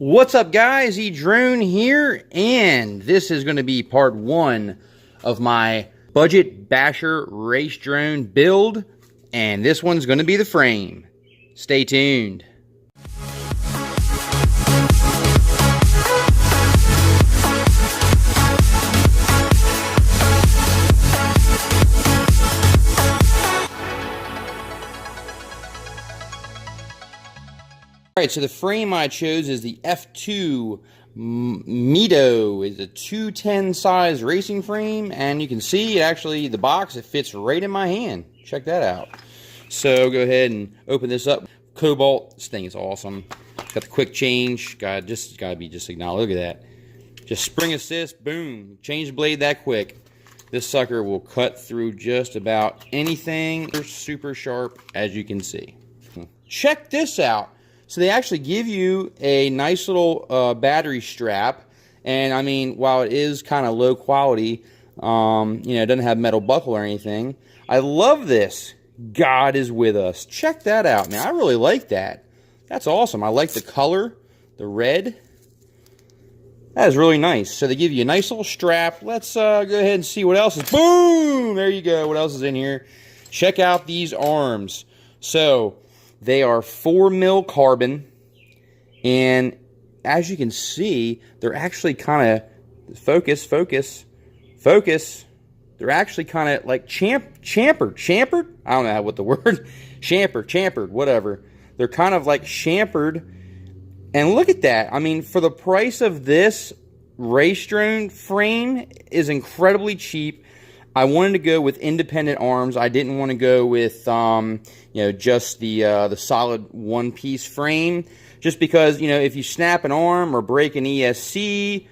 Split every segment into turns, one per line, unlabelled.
What's up, guys? Edrone here, and this is going to be part one of my budget basher race drone build, and this one's going to be the frame. Stay tuned. Alright, so the frame I chose is the F2 Mito. It's a 210 size racing frame, and you can see actually the box, it fits right in my hand. Check that out. So go ahead and open this up. Cobalt, this thing is awesome. Got the quick change. Gotta be just acknowledged. Look at that. Just spring assist, boom. Change the blade that quick. This sucker will cut through just about anything. They're super sharp, as you can see. Check this out. So they actually give you a nice little battery strap, and I mean, while it is kind of low quality, you know, it doesn't have metal buckle or anything. I love this. God is with us. Check that out, man. I really like that. That's awesome. I like the color, the red. That is really nice. So they give you a nice little strap. Let's go ahead and see what else is. Boom! There you go. What else is in here? Check out these arms. So they are 4mm carbon, and as you can see, they're actually kind of, focus. They're actually kind of like chamfered. I don't know what the word, chamfered, whatever. They're kind of like chamfered, and look at that. I mean, for the price of this race drone frame is incredibly cheap. I wanted to go with independent arms. I didn't want to go with, you know, just the solid one-piece frame. Just because, you know, if you snap an arm or break an ESC, you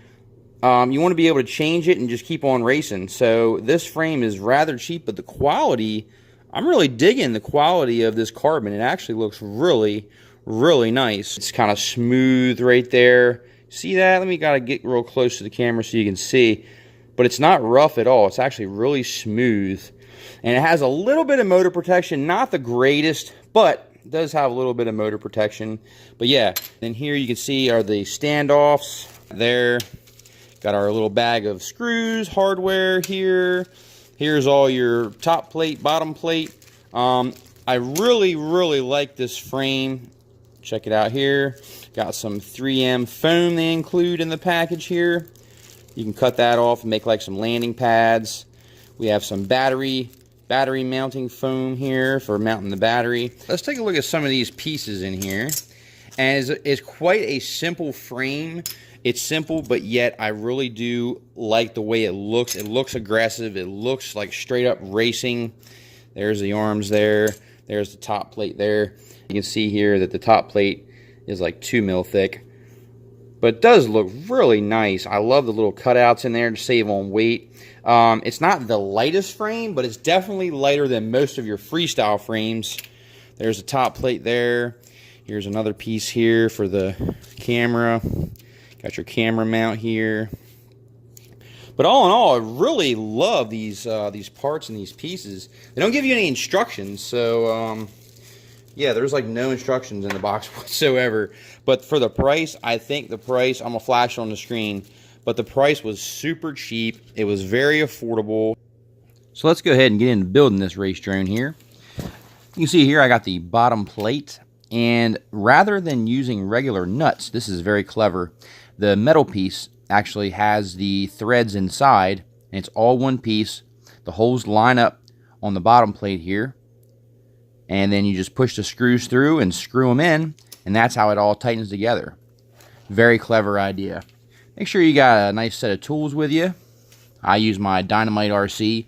want to be able to change it and just keep on racing. So this frame is rather cheap, but the quality, I'm really digging the quality of this carbon. It actually looks really, really nice. It's kind of smooth right there. See that? Let me gotta get real close to the camera so you can see. But it's not rough at all. It's actually really smooth. And it has a little bit of motor protection. Not the greatest, but it does have a little bit of motor protection. But yeah, and here you can see are the standoffs. There. Got our little bag of screws, hardware here. Here's all your top plate, bottom plate. I really, really like this frame. Check it out here. Got some 3M foam they include in the package here. You can cut that off and make like some landing pads. We have some battery mounting foam here for mounting the battery. Let's take a look at some of these pieces in here. And it's quite a simple frame. It's simple, but yet I really do like the way it looks. It looks aggressive. It looks like straight up racing. There's the arms there. There's the top plate there. You can see here that the top plate is like 2mm thick. But it does look really nice. I love the little cutouts in there to save on weight. It's not the lightest frame, but it's definitely lighter than most of your freestyle frames. There's a top plate there. Here's another piece here for the camera. Got your camera mount here. But all in all, I really love these parts and these pieces. They don't give you any instructions, so yeah, there's like no instructions in the box whatsoever. But for the price, I think the price, I'm going to flash on the screen, but the price was super cheap. It was very affordable. So let's go ahead and get into building this race drone here. You can see here I got the bottom plate, and rather than using regular nuts, this is very clever. The metal piece actually has the threads inside, and it's all one piece. The holes line up on the bottom plate here. And then you just push the screws through and screw them in, and that's how it all tightens together. Very clever idea. Make sure you got a nice set of tools with you. I use my Dynamite RC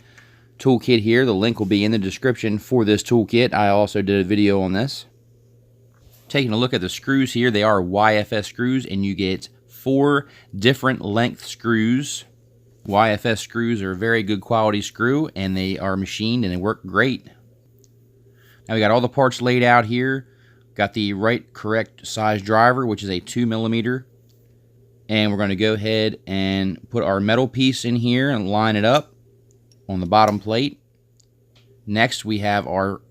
toolkit here. The link will be in the description for this toolkit. I also did a video on this. Taking a look at the screws here, they are YFS screws, and you get 4 different length screws. YFS screws are a very good quality screw, and they are machined and they work great. Now we got all the parts laid out here. Got the right correct size driver, which is a 2mm. And we're going to go ahead and put our metal piece in here and line it up on the bottom plate. Next we have our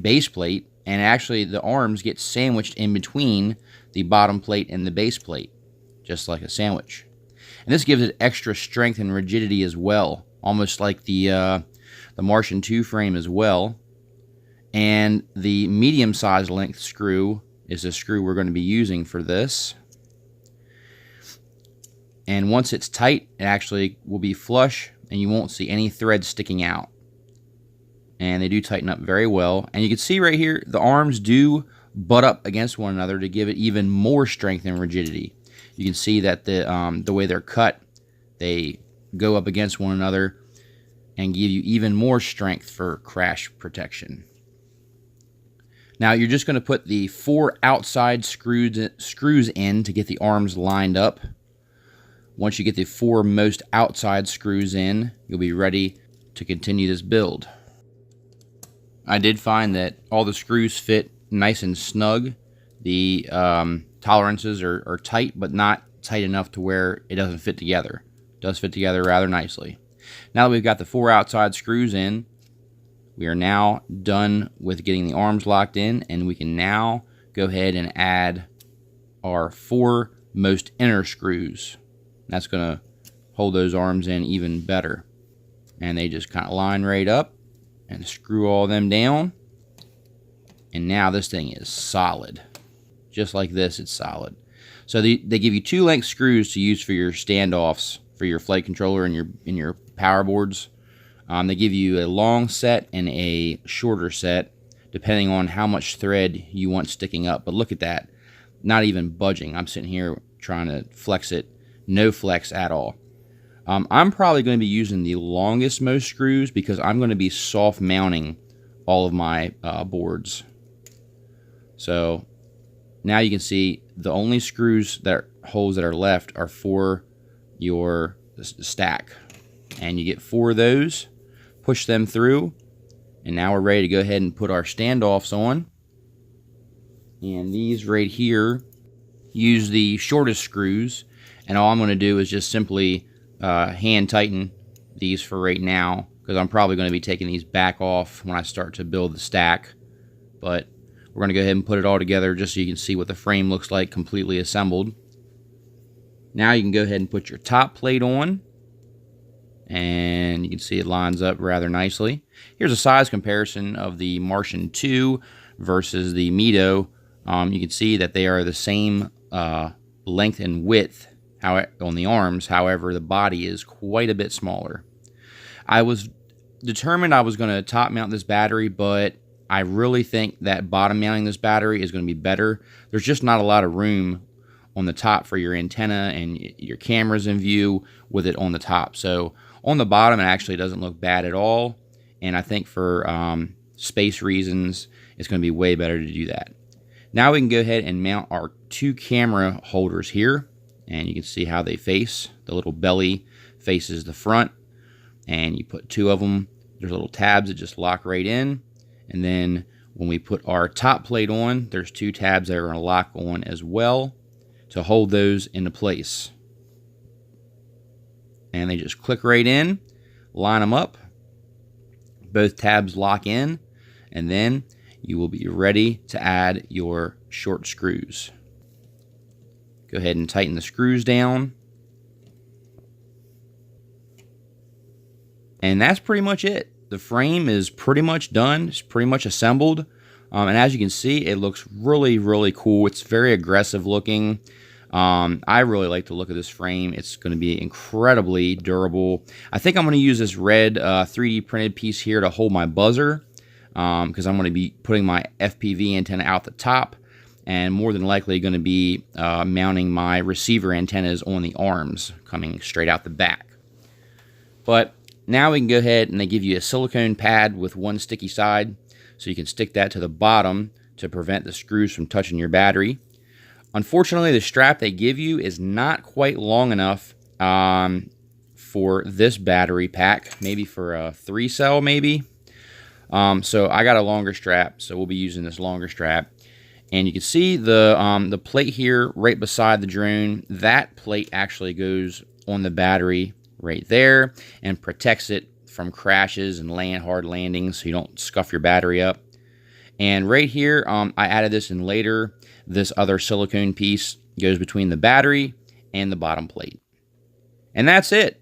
base plate, and actually the arms get sandwiched in between the bottom plate and the base plate, just like a sandwich. And this gives it extra strength and rigidity as well, almost like the Martian 2 frame as well. And the medium-sized length screw is the screw we're going to be using for this. And once it's tight, it actually will be flush, and you won't see any threads sticking out. And they do tighten up very well. And you can see right here, the arms do butt up against one another to give it even more strength and rigidity. You can see that the way they're cut, they go up against one another and give you even more strength for crash protection. Now you're just going to put the 4 outside screws in to get the arms lined up. Once you get the 4 most outside screws in, you'll be ready to continue this build. I did find that all the screws fit nice and snug. The tolerances are tight, but not tight enough to where it doesn't fit together. It does fit together rather nicely. Now that we've got the 4 outside screws in, we are now done with getting the arms locked in, and we can now go ahead and add our 4 most inner screws. That's going to hold those arms in even better. And they just kind of line right up and screw all them down. And now this thing is solid. Just like this, it's solid. So they give you 2 length screws to use for your standoffs, for your flight controller and your power boards. They give you a long set and a shorter set, depending on how much thread you want sticking up. But look at that. Not even budging. I'm sitting here trying to flex it. No flex at all. I'm probably going to be using the longest most screws because I'm going to be soft mounting all of my boards. So now you can see the only holes that are left are for your stack. And you get 4 of those, push them through, and now we're ready to go ahead and put our standoffs on. And these right here use the shortest screws, and all I'm going to do is just simply hand tighten these for right now, because I'm probably going to be taking these back off when I start to build the stack. But we're going to go ahead and put it all together just so you can see what the frame looks like completely assembled. Now you can go ahead and put your top plate on, and you can see it lines up rather nicely. Here's a size comparison of the Martian 2 versus the Mito. You can see that they are the same length and width on the arms. However, the body is quite a bit smaller. I was determined I was going to top mount this battery, but I really think that bottom mounting this battery is going to be better. There's just not a lot of room on the top for your antenna and your cameras in view with it on the top. So on the bottom, it actually doesn't look bad at all. And I think for space reasons, it's going to be way better to do that. Now we can go ahead and mount our 2 camera holders here. And you can see how they face. The little belly faces the front. And you put 2 of them. There's little tabs that just lock right in. And then when we put our top plate on, there's 2 tabs that are going to lock on as well to hold those into place. And they just click right in, line them up. Both tabs lock in, and then you will be ready to add your short screws. Go ahead and tighten the screws down. And that's pretty much it. The frame is pretty much done. It's pretty much assembled. And as you can see, it looks really, really cool. It's very aggressive looking. I really like the look of this frame. It's going to be incredibly durable. I think I'm going to use this red 3D printed piece here to hold my buzzer, because I'm going to be putting my FPV antenna out the top, and more than likely going to be mounting my receiver antennas on the arms coming straight out the back. But now we can go ahead, and they give you a silicone pad with 1 sticky side, so you can stick that to the bottom to prevent the screws from touching your battery. Unfortunately, the strap they give you is not quite long enough for this battery pack, maybe for a 3-cell maybe. So I got a longer strap, so we'll be using this longer strap. And you can see the plate here right beside the drone. That plate actually goes on the battery right there and protects it from crashes and hard landings so you don't scuff your battery up. And right here, I added this in later. This other silicone piece goes between the battery and the bottom plate. And that's it.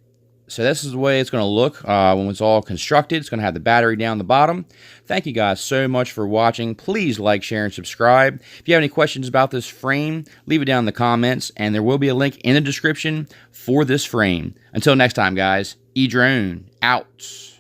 So this is the way it's going to look when it's all constructed. It's going to have the battery down the bottom. Thank you guys so much for watching. Please like, share, and subscribe. If you have any questions about this frame, leave it down in the comments, and there will be a link in the description for this frame. Until next time, guys, edrone out.